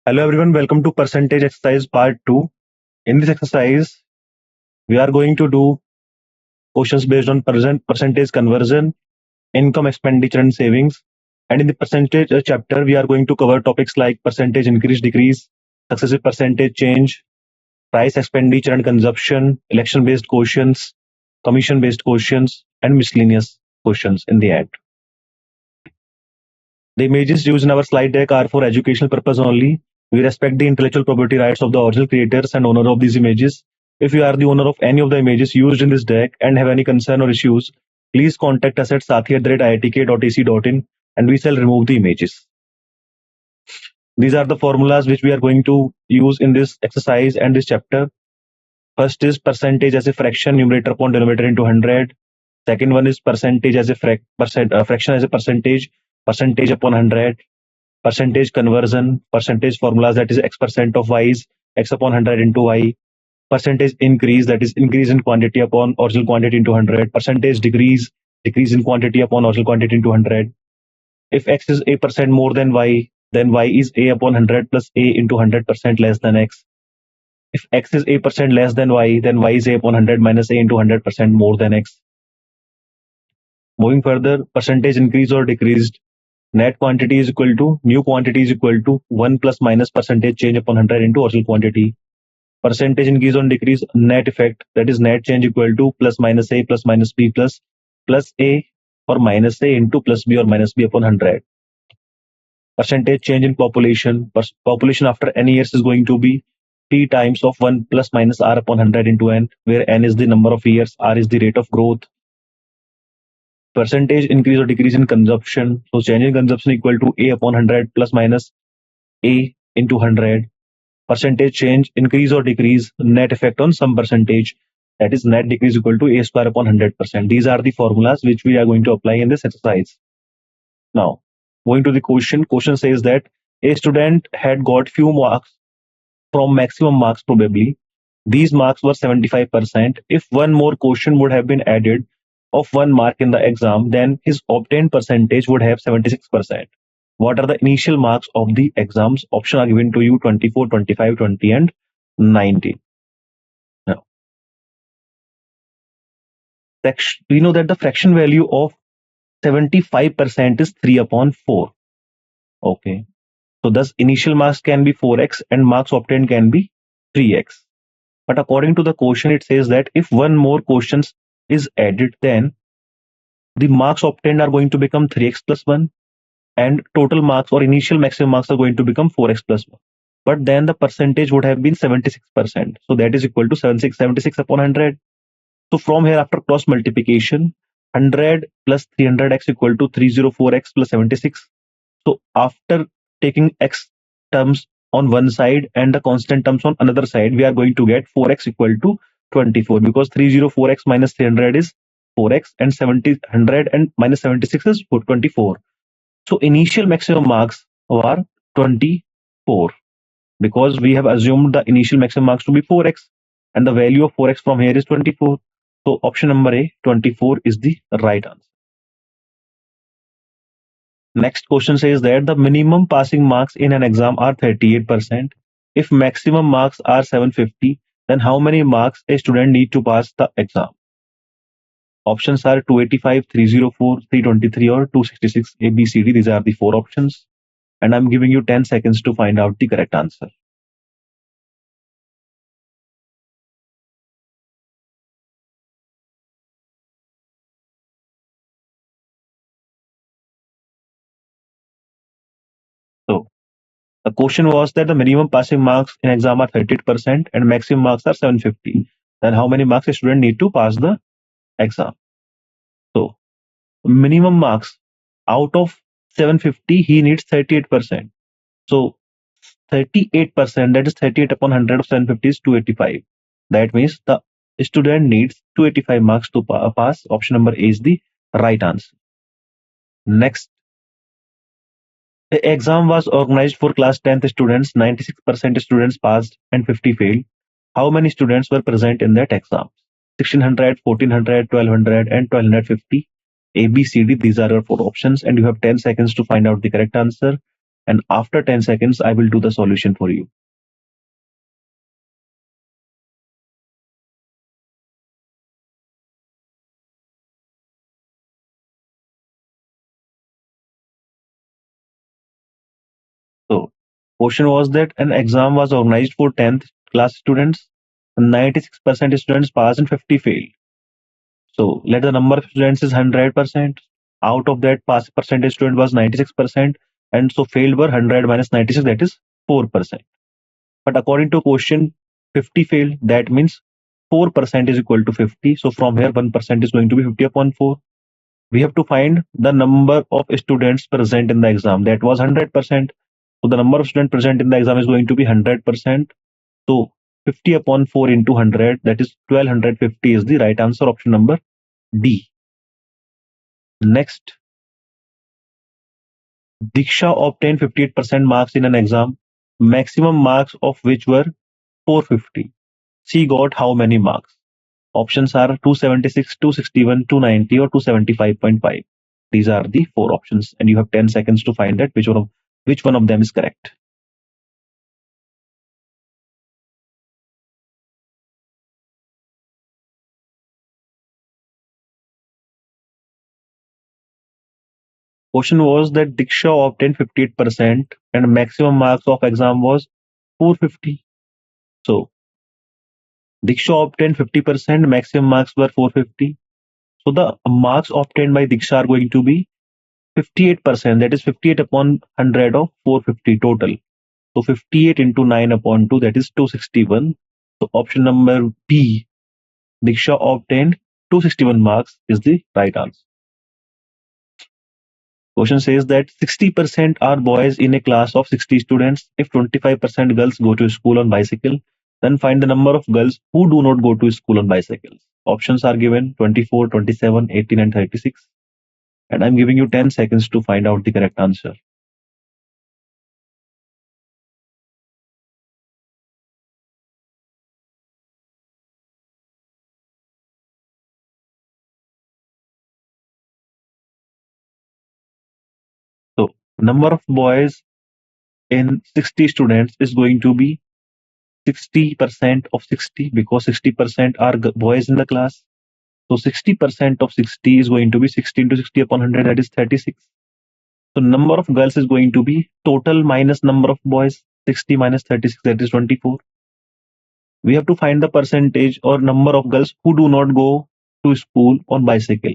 Hello everyone, welcome to percentage exercise part 2. In this exercise, we are going to do questions based on percentage conversion, income, expenditure and savings. And in the percentage chapter, we are going to cover topics like percentage increase, decrease, successive percentage change, price, expenditure and consumption, election based questions, commission based questions, and miscellaneous questions in the end. The images used in our slide deck are for educational purpose only. We respect the intellectual property rights of the original creators and owner of these images. If you are the owner of any of the images used in this deck and have any concern or issues, please contact us at sathi@iitk.ac.in and we shall remove the images. These are the formulas which we are going to use in this exercise and this chapter. First is percentage as a fraction, numerator upon denominator into 100. Second one is percentage as a fraction as a percentage upon 100. Percentage conversion, percentage formulas, that is x percent of y is x upon 100 into y. Percentage increase, that is increase in quantity upon original quantity into 100. Percentage decrease, decrease in quantity upon original quantity into 100. If x is a percent more than y, then y is a upon 100 plus a into 100% less than x. If x is a percent less than y, then y is a upon 100 minus a into 100% more than x. Moving further, percentage increase or decreased. Net quantity is equal to new quantity is equal to 1 plus minus percentage change upon 100 into original quantity. Percentage increase or decrease net effect, that is net change equal to plus minus a plus minus b plus a or minus a into plus b or minus b upon 100. Percentage change in population. Population after n years is going to be p times of 1 plus minus r upon 100 into n, where n is the number of years, r is the rate of growth. Percentage increase or decrease in consumption. So change in consumption equal to a upon 100 plus minus a into 100. Percentage change, increase or decrease, net effect on some percentage, that is net decrease equal to a square upon 100%. These are the formulas which we are going to apply in this exercise. Now, going to the question. Question says that a student had got few marks from maximum marks probably. These marks were 75%. If one more question would have been added of 1 mark in the exam, then his obtained percentage would have 76%. What are the initial marks of the exams? Options are given to you: 24, 25, 20 and 19. Now, we know that the fraction value of 75% is 3 upon 4. Okay. So thus initial marks can be 4x and marks obtained can be 3x. But according to the question, it says that if one more questions is added, then the marks obtained are going to become 3x plus 1 and total marks or initial maximum marks are going to become 4x plus 1. But then the percentage would have been 76%. So that is equal to 76 upon 100. So from here, after cross multiplication, 100 plus 300x equal to 304x plus 76. So after taking x terms on one side and the constant terms on another side, we are going to get 4x equal to 24, because 304x minus 300 is 4x and 100 and minus 76 is 24. So initial maximum marks are 24, because we have assumed the initial maximum marks to be 4x and the value of 4x from here is 24. So option number A, 24 is the right answer. Next question says that the minimum passing marks in an exam are 38%. If maximum marks are 750, then how many marks a student need to pass the exam? Options are 285, 304, 323 or 266. A, B, C, D. These are the 4 options. And I'm giving you 10 seconds to find out the correct answer. So the question was that the minimum passing marks in exam are 38% and maximum marks are 750. Then how many marks a student need to pass the exam? So minimum marks out of 750, he needs 38%. So 38%, that is 38 upon 100 of 750 is 285. That means the student needs 285 marks to pass. Option number A is the right answer. Next, the exam was organized for class 10th students. 96% students passed and 50 failed. How many students were present in that exam? 1600, 1400, 1200 and 1250. A, B, C, D. These are your 4 options and you have 10 seconds to find out the correct answer. and after 10 seconds, I will do the solution for you. So, question was that an exam was organized for 10th class students. 96% students passed and 50 failed. So, let the number of students is 100%. Out of that, pass percentage student was 96%, and so failed were 100 minus 96, that is 4%. But according to question, 50 failed. That means 4% is equal to 50. So from here, 1% is going to be 50 upon 4. We have to find the number of students present in the exam. That was 100%. So the number of students present in the exam is going to be 100%. So 50 upon 4 into 100, that is 1250 is the right answer, option number D. Next, Diksha obtained 58% marks in an exam, maximum marks of which were 450. She got how many marks? Options are 276, 261, 290 or 275.5. These are the four options and you have 10 seconds to find that which one of them is correct. Question was that Diksha obtained 58% and maximum marks of exam was 450. So Diksha obtained 50%, maximum marks were 450. So the marks obtained by Diksha are going to be 58%, that is 58 upon 100 of 450 total. So 58 into 9 upon 2, that is 261. So option number B, Diksha obtained 261 marks is the right answer. Question says that 60% are boys in a class of 60 students. If 25% girls go to school on bicycle, then find the number of girls who do not go to school on bicycles. Options are given 24, 27, 18 and 36. And I'm giving you 10 seconds to find out the correct answer. So number of boys in 60 students is going to be 60% of 60 because 60% are boys in the class. So 60% of 60 is going to be 60 into 60 upon 100, that is 36. So number of girls is going to be total minus number of boys, 60 minus 36, that is 24. We have to find the percentage or number of girls who do not go to school on bicycle.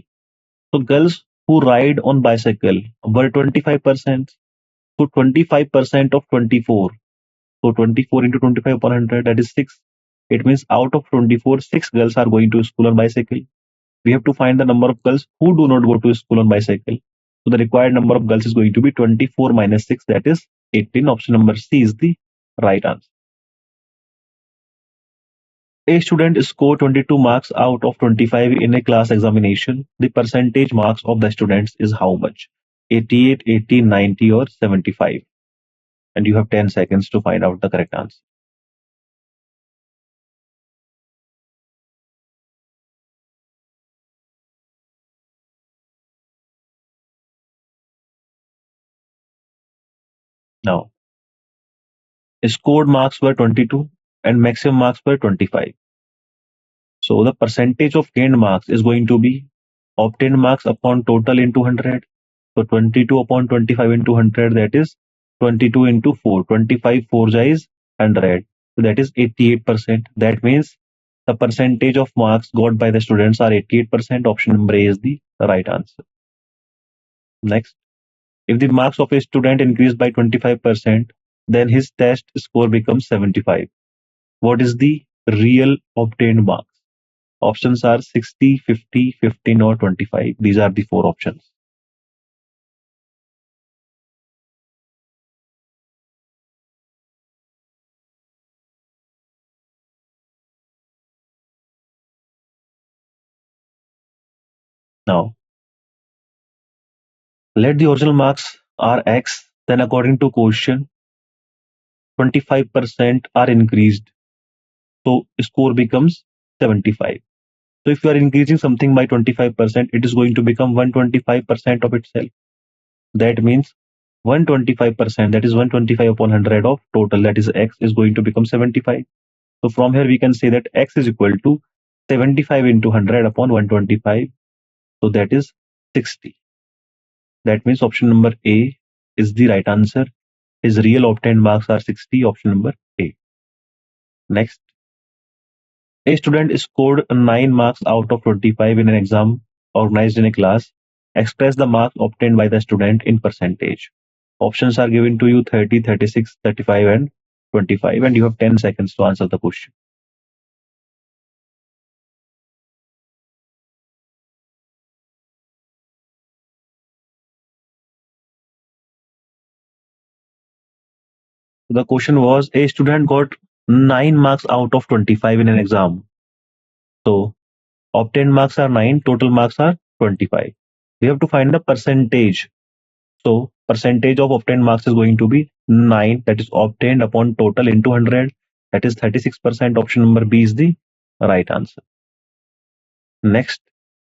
So girls who ride on bicycle were 25%. So 25% of 24. So 24 into 25 upon 100, that is 6. It means out of 24, 6 girls are going to school on bicycle. We have to find the number of girls who do not go to school on bicycle. So the required number of girls is going to be 24 minus 6, that is 18. Option number C is the right answer. A student scored 22 marks out of 25 in a class examination. The percentage marks of the students is how much? 88, 80, 90 or 75. And you have 10 seconds to find out the correct answer. Now, scored marks were 22 and maximum marks were 25. So the percentage of gained marks is going to be obtained marks upon total into 100. So 22 upon 25 into 100, that is 22 into 4. 25 4 is 100. So that is 88%. That means the percentage of marks got by the students are 88%. Option number A is the right answer. Next, if the marks of a student increase by 25%, then his test score becomes 75. What is the real obtained marks? Options are 60, 50, 15 or 25. These are the four options. Now, let the original marks are X, then according to question, 25% are increased. So score becomes 75. So if you are increasing something by 25%, it is going to become 125% of itself. That means 125%, that is 125 upon 100 of total, that is x, is going to become 75. So from here we can say that x is equal to 75 into 100 upon 125. So that is 60. That means option number A is the right answer. His real obtained marks are 60, option number A. Next, a student scored 9 marks out of 25 in an exam organized in a class. Express the marks obtained by the student in percentage. Options are given to you: 30, 36, 35, and 25, and you have 10 seconds to answer the question. The question was, a student got 9 marks out of 25 in an exam. So obtained marks are 9, total marks are 25. We have to find the percentage. So percentage of obtained marks is going to be 9, that is obtained upon total into 100, that is 36%. Option number B is the right answer. Next,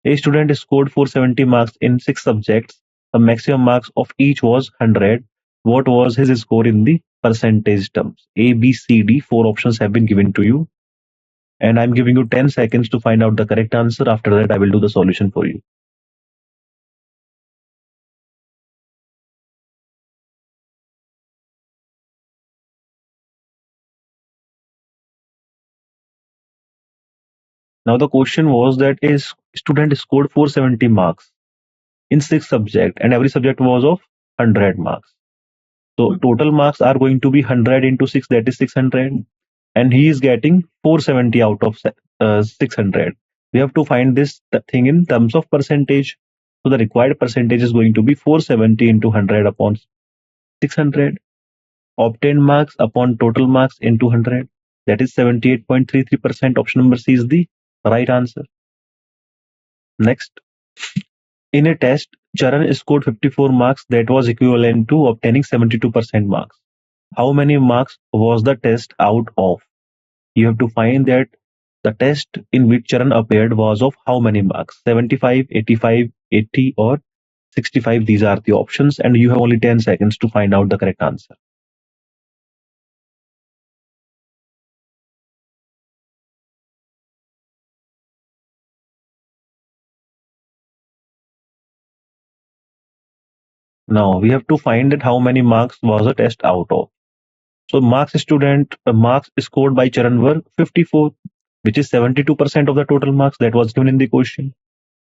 a student scored 470 marks in 6 subjects. The maximum marks of each was 100. What was his score in the percentage terms? A, B, C, D. 4 options have been given to you. And I'm giving you 10 seconds to find out the correct answer. After that, I will do the solution for you. Now the question was that a student scored 470 marks in 6 subjects, and every subject was of 100 marks. So total marks are going to be 100 into 6, that is 600, and he is getting 470 out of 600. We have to find this thing in terms of percentage. So the required percentage is going to be 470 into 100 upon 600. Obtained marks upon total marks into 100, that is 78.33%. Option number C is the right answer. Next, in a test, Charan scored 54 marks, that was equivalent to obtaining 72% marks. How many marks was the test out of? You have to find that the test in which Charan appeared was of how many marks? 75, 85, 80, or 65. These are the options, and you have only 10 seconds to find out the correct answer. Now we have to find that how many marks was the test out of. So marks scored by Charan were 54, which is 72% of the total marks that was given in the question.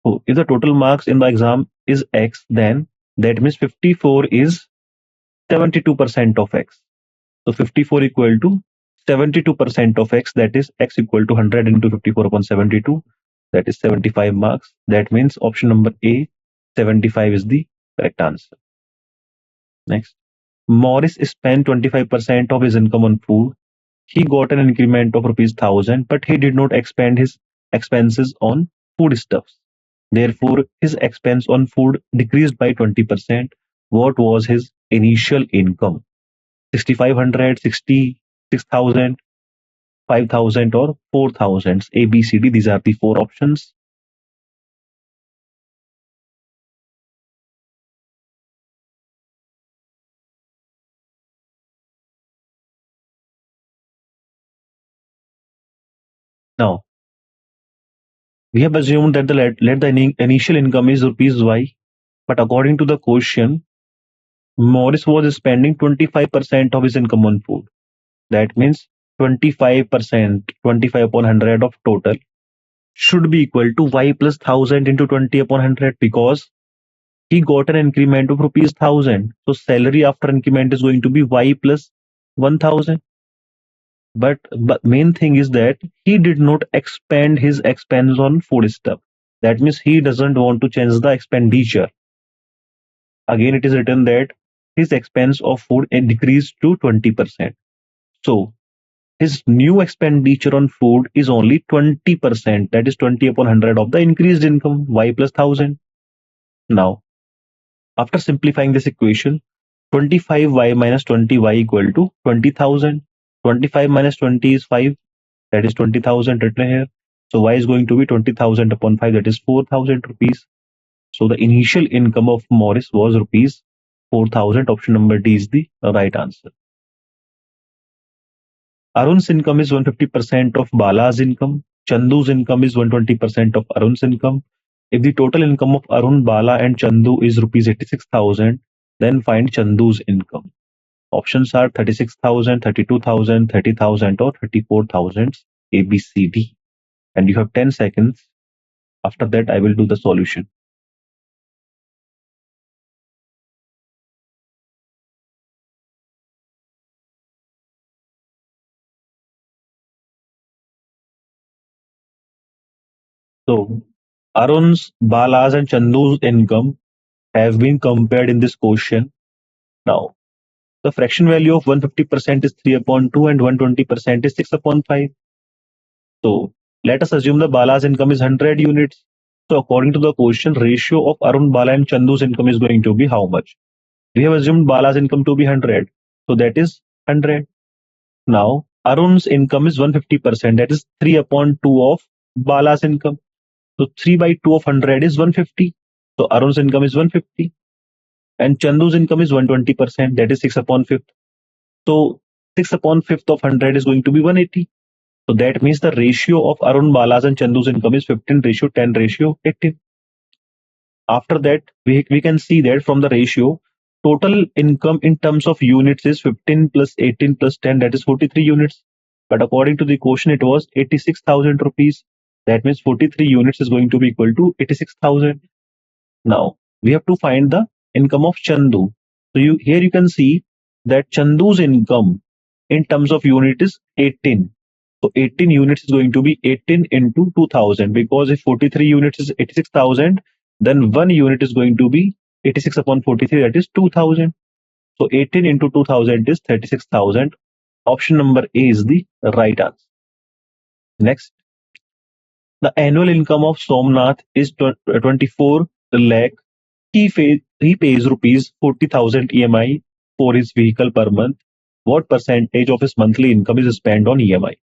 So if the total marks in the exam is X, then that means 54 is 72% of X. So 54 equal to 72% of X, that is X equal to 100 into 54 upon 72, that is 75 marks. That means option number A, 75 is the correct answer. Next, Morris spent 25% of his income on food. He got an increment of rupees 1000, but he did not expend his expenses on foodstuffs. Therefore, his expense on food decreased by 20%. What was his initial income? 6500, 60, 6000, 5000, or 4000? A, B, C, D. These are the 4 options. Now, we have assumed that the initial income is rupees Y, but according to the question, Morris was spending 25% of his income on food. That means 25%, 25 upon 100 of total should be equal to Y plus 1000 into 20 upon 100, because he got an increment of rupees 1000. So salary after increment is going to be Y plus 1000. But main thing is that he did not expend his expense on food stuff. That means he doesn't want to change the expenditure. Again, it is written that his expense of food decreased to 20%. So his new expenditure on food is only 20%, that is 20 upon 100 of the increased income, Y plus 1000. Now, after simplifying this equation, 25Y minus 20Y equal to 20,000. 25 minus 20 is 5, that is 20,000 written here. So Y is going to be 20,000 upon 5, that is 4,000 rupees. So the initial income of Morris was rupees 4,000. Option number D is the right answer. Arun's income is 150% of Bala's income. Chandu's income is 120% of Arun's income. If the total income of Arun, Bala, and Chandu is rupees 86,000, then find Chandu's income. Options are 36,000, 32,000, 30,000, or 34,000. A, B, C, D. And you have 10 seconds. After that, I will do the solution. So, Arun's, Bala's, and Chandu's income have been compared in this question. Now, the fraction value of 150% is 3 upon 2 and 120% is 6 upon 5. So, let us assume the Bala's income is 100 units. So, according to the question, ratio of Arun, Bala, and Chandu's income is going to be how much? We have assumed Bala's income to be 100. So, that is 100. Now, Arun's income is 150%. That is 3 upon 2 of Bala's income. So 3 by 2 of 100 is 150. So Arun's income is 150. And Chandu's income is 120%. That is 6 upon 5th. So 6 upon 5th of 100 is going to be 180. So that means the ratio of Arun, Bala's, and Chandu's income is 15 ratio 10 ratio 18. After that, we can see that from the ratio, total income in terms of units is 15 plus 18 plus 10, that is 43 units. But according to the question, it was 86,000 rupees. That means 43 units is going to be equal to 86,000. Now, we have to find the income of Chandu. So here you can see that Chandu's income in terms of unit is 18. So 18 units is going to be 18 into 2000, because if 43 units is 86,000, then 1 unit is going to be 86 upon 43, that is 2000. So 18 into 2000 is 36,000. Option number A is the right answer. Next, the annual income of Somnath is 24 lakh. He pays rupees 40,000 EMI for his vehicle per month. What percentage of his monthly income is spent on EMI?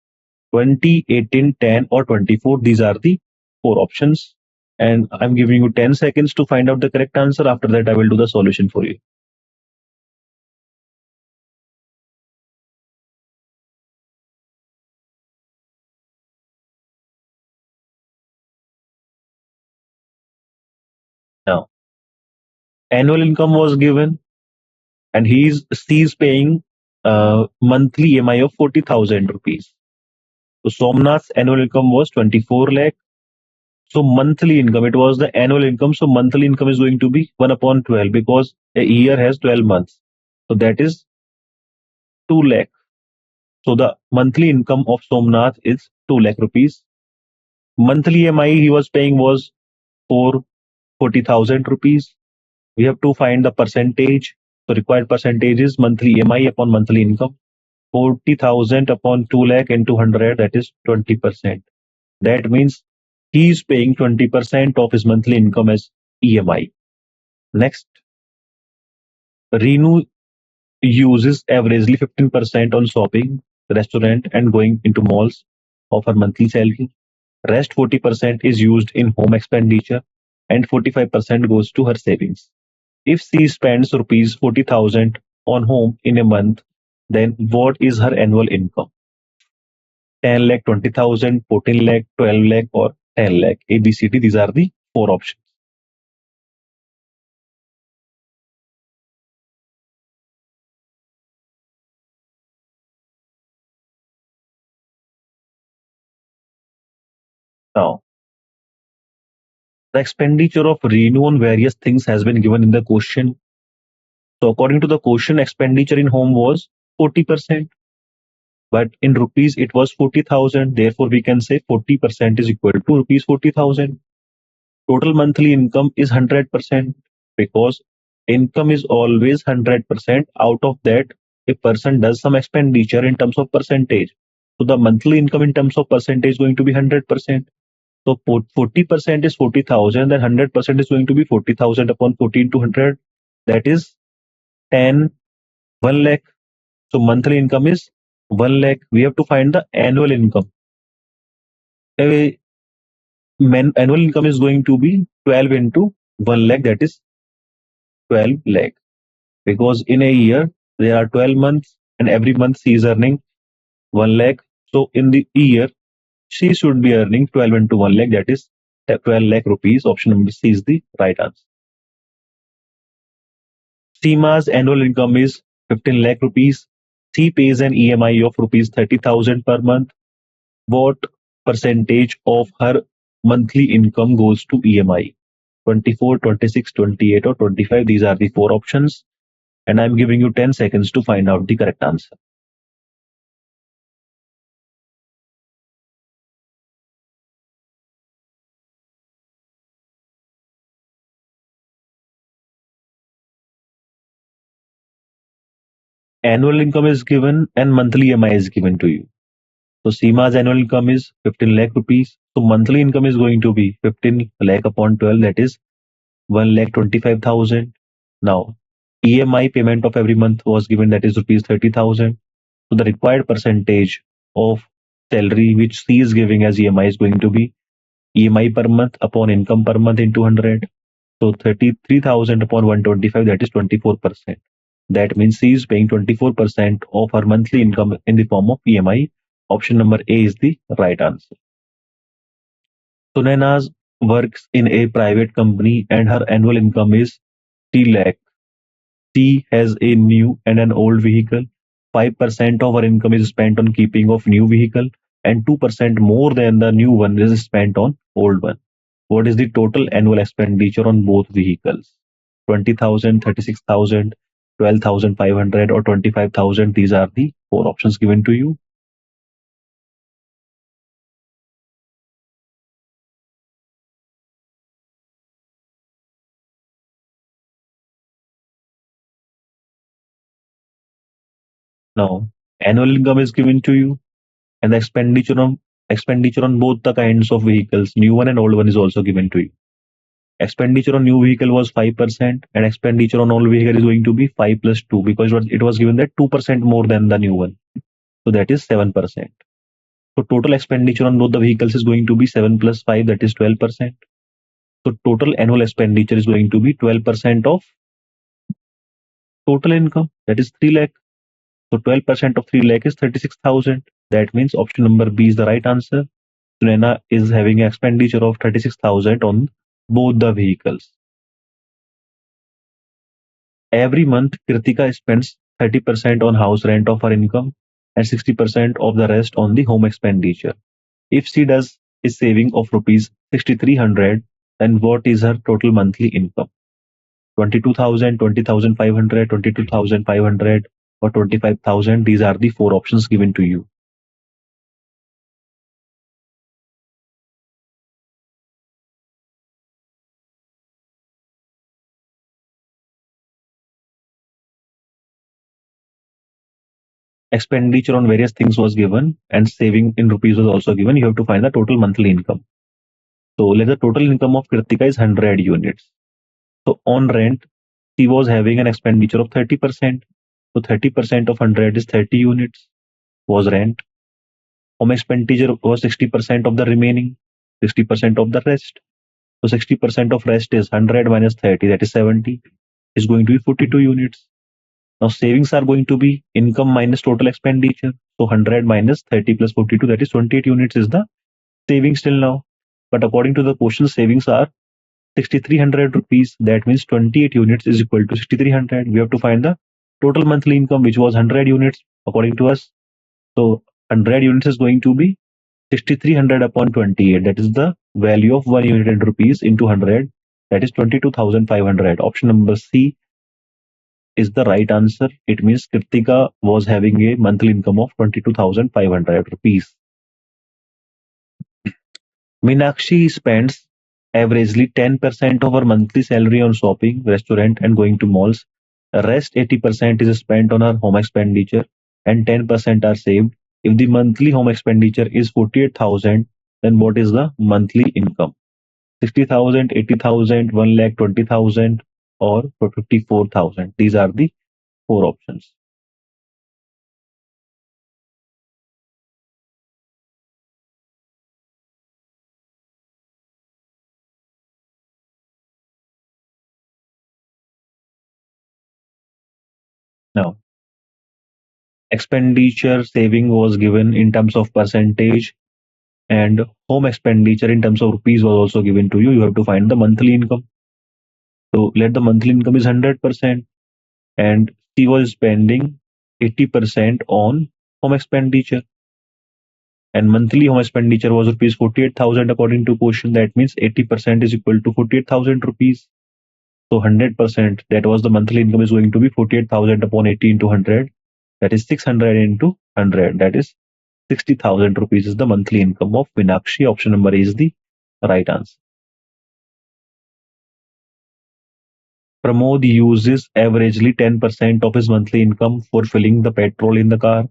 20, 18, 10, or 24? These are the 4 options. And I'm giving you 10 seconds to find out the correct answer. After that, I will do the solution for you. Now, annual income was given, and he's paying monthly EMI of 40,000 rupees. So Somnath's annual income was 24 lakh. So monthly income, it was the annual income. So monthly income is going to be 1 upon 12, because a year has 12 months. So that is 2 lakh. So the monthly income of Somnath is 2 lakh rupees. Monthly EMI he was paying was for 40,000 rupees. We have to find the percentage. The required percentage is monthly EMI upon monthly income. 40,000 upon 2 lakh into 100, that is 20%. That means he is paying 20% of his monthly income as EMI. Next, Renu uses averagely 15% on shopping, restaurant, and going into malls of her monthly salary. Rest 40% is used in home expenditure, and 45% goes to her savings. If she spends rupees 40,000 on home in a month, then what is her annual income? 10 lakh, 20,000, 14 lakh, 12 lakh, or 10 lakh? A, B, C, D. These are the 4 options. Now, the expenditure of Renu on various things has been given in the question. So according to the question, expenditure in home was 40%, but in rupees it was 40,000. Therefore, we can say 40% is equal to rupees 40,000. Total monthly income is 100%, because income is always 100%. Out of that, a person does some expenditure in terms of percentage. So the monthly income in terms of percentage is going to be 100%. So 40% is 40,000, then 100% is going to be 40,000 upon 14 to 100. That is 10, 1 lakh. So monthly income is 1 lakh. We have to find the annual income. Annual income is going to be 12 into 1 lakh, that is 12 lakh. because in a year there are 12 months and every month she is earning 1 lakh. So in the year she should be earning 12 into 1 lakh, that is 12 lakh rupees. Option number C is the right answer. Seema's annual income is 15 lakh rupees. She pays an EMI of rupees 30,000 per month. What percentage of her monthly income goes to EMI? 24, 26, 28, or 25? These are the four options, and I'm giving you 10 seconds to find out the correct answer. Annual income is given and monthly EMI is given to you. So Seema's annual income is 15 lakh rupees. So monthly income is going to be 15 lakh upon 12, that is 1 lakh 25,000. Now, EMI payment of every month was given, that is rupees 30,000. So the required percentage of salary which she is giving as EMI is going to be EMI per month upon income per month into 100. So 33,000 upon 125, that is 24%. That means she is paying 24% of her monthly income in the form of EMI. Option number A is the right answer. Sunaina works in a private company and her annual income is 3 lakh. She has a new and an old vehicle. 5% of her income is spent on keeping of new vehicle and 2% more than the new one is spent on old one. What is the total annual expenditure on both vehicles? 20,000, 36,000, 12,500, or 25,000? These are the four options given to you. Now, annual income is given to you and the expenditure on both the kinds of vehicles, new one and old one, is also given to you. Expenditure on new vehicle was 5% and expenditure on old vehicle is going to be 5 plus 2 because it was given that 2% more than the new one. So that is 7%. So total expenditure on both the vehicles is going to be 7 plus 5, that is 12%. So total annual expenditure is going to be 12% of total income, that is 3 lakh. So 12% of 3 lakh is 36,000. That means option number B is the right answer. Sunena is having an expenditure of 36,000 on both the vehicles. Every month, Kritika spends 30% on house rent of her income and 60% of the rest on the home expenditure. If she does a saving of rupees 6,300, then what is her total monthly income? 22,000, 20,500, 22,500, or 25,000? These are the four options given to you. Expenditure on various things was given and saving in rupees was also given. You have to find the total monthly income. So let the total income of Kritika is 100 units. So on rent, she was having an expenditure of 30%. So 30% of 100 is 30 units was rent. Home expenditure was 60% of the remaining, 60% of the rest. So 60% of rest is 100 minus 30, that is 70, is going to be 42 units. Now savings are going to be income minus total expenditure. So 100 minus 30 plus 42, that is 28 units is the savings till now. But according to the question, savings are 6,300 rupees. That means 28 units is equal to 6,300. We have to find the total monthly income, which was 100 units according to us. So 100 units is going to be 6,300 upon 28. That is the value of 1 unit in rupees into 100. That is 22,500. Option number C is the right answer. It means Kritika was having a monthly income of 22,500 rupees. Meenakshi spends averagely 10% of her monthly salary on shopping, restaurant, and going to malls. The rest 80% is spent on her home expenditure and 10% are saved. If the monthly home expenditure is 48,000, then what is the monthly income? 60,000, 80,000, 1 lakh 20,000, or 54,000? These are the four options. Now, expenditure saving was given in terms of percentage, and home expenditure in terms of rupees was also given to you. You have to find the monthly income. So let the monthly income is 100%, and she was spending 80% on home expenditure, and monthly home expenditure was rupees 48,000 according to question. That means 80% is equal to 48,000 rupees. So 100%, that was the monthly income, is going to be 48,000 upon 80 into 100. That is 600 into 100. That is 60,000 rupees is the monthly income of Minakshi. Option number A is the right answer. Pramod uses averagely 10% of his monthly income for filling the petrol in the car.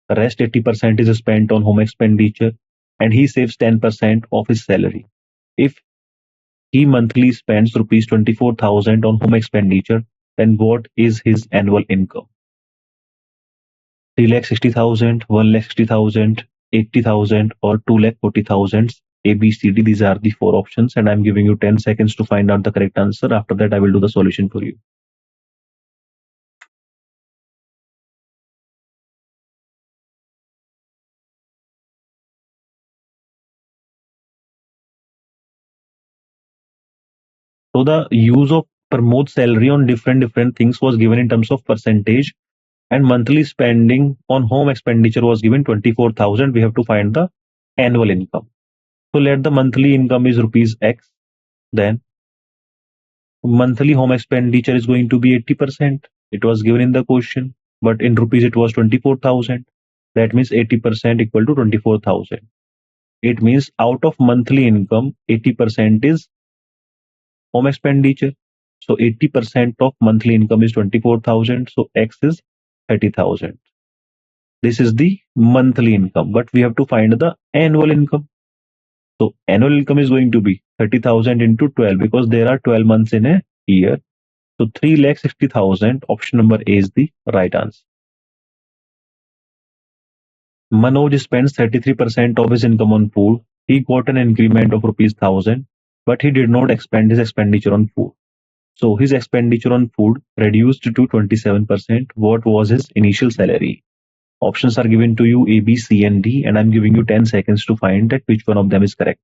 The rest 80% is spent on home expenditure, and he saves 10% of his salary. If he monthly spends rupees 24,000 on home expenditure, then what is his annual income? 3,60,000, 1,60,000, 80,000, or 2,40,000. A, B, C, D. These are the four options, and I'm giving you 10 seconds to find out the correct answer. After that, I will do the solution for you. So the use of Pramod's salary on different things was given in terms of percentage, and monthly spending on home expenditure was given 24,000. We have to find the annual income. So let the monthly income is rupees X. Then monthly home expenditure is going to be 80%. It was given in the question, but in rupees it was 24,000. That means 80% equal to 24,000. It means out of monthly income, 80% is home expenditure. So 80% of monthly income is 24,000. So X is 30,000. This is the monthly income, but we have to find the annual income. So annual income is going to be 30,000 into 12, because there are 12 months in a year. So 3,60,000. Option number A is the right answer. Manoj spends 33% of his income on food. He got an increment of rupees 1,000, but he did not expand his expenditure on food. So his expenditure on food reduced to 27%. What was his initial salary? Options are given to you A, B, C, and D, and I'm giving you 10 seconds to find that which one of them is correct.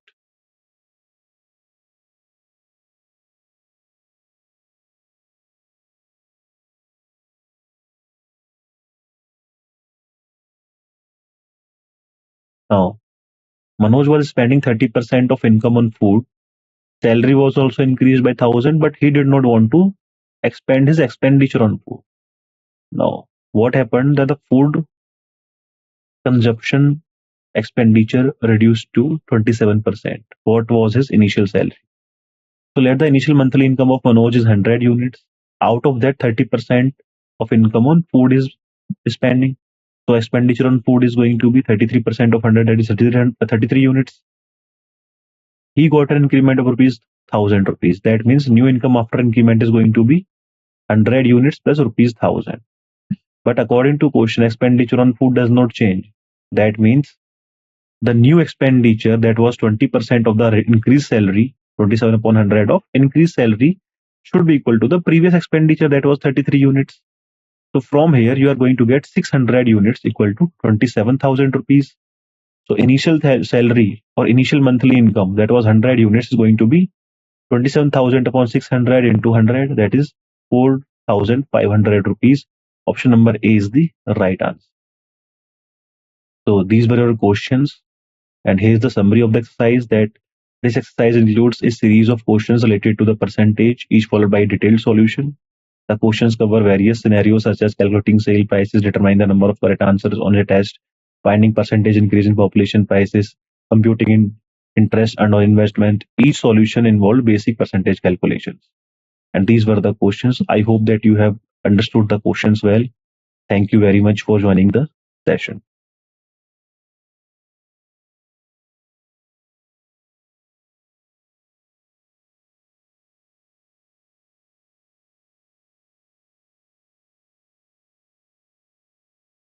Now, Manoj was spending 30% of income on food. Salary was also increased by 1,000, but he did not want to expand his expenditure on food. Now, what happened that the food consumption expenditure reduced to 27%. What was his initial salary? So let the initial monthly income of Manoj is 100 units. Out of that, 30% of income on food is spending. So expenditure on food is going to be 33% of 100, that is 33 units. He got an increment of rupees 1,000 rupees. That means new income after increment is going to be 100 units plus rupees 1,000. But according to question, expenditure on food does not change. That means the new expenditure, that was 20% of the increased salary, 27 upon 100 of increased salary, should be equal to the previous expenditure, that was 33 units. So from here, you are going to get 600 units equal to 27,000 rupees. So initial salary or initial monthly income, that was 100 units, is going to be 27,000 upon 600 into 100, that is 4,500 rupees. Option number A is the right answer. So these were your questions, and here's the summary of the exercise. That this exercise includes a series of questions related to the percentage, each followed by a detailed solution. The questions cover various scenarios such as calculating sale prices, determining the number of correct answers on a test, finding percentage increase in population prices, computing in interest and on investment. Each solution involved basic percentage calculations. And these were the questions. I hope that you have understood the questions well. Thank you very much for joining the session.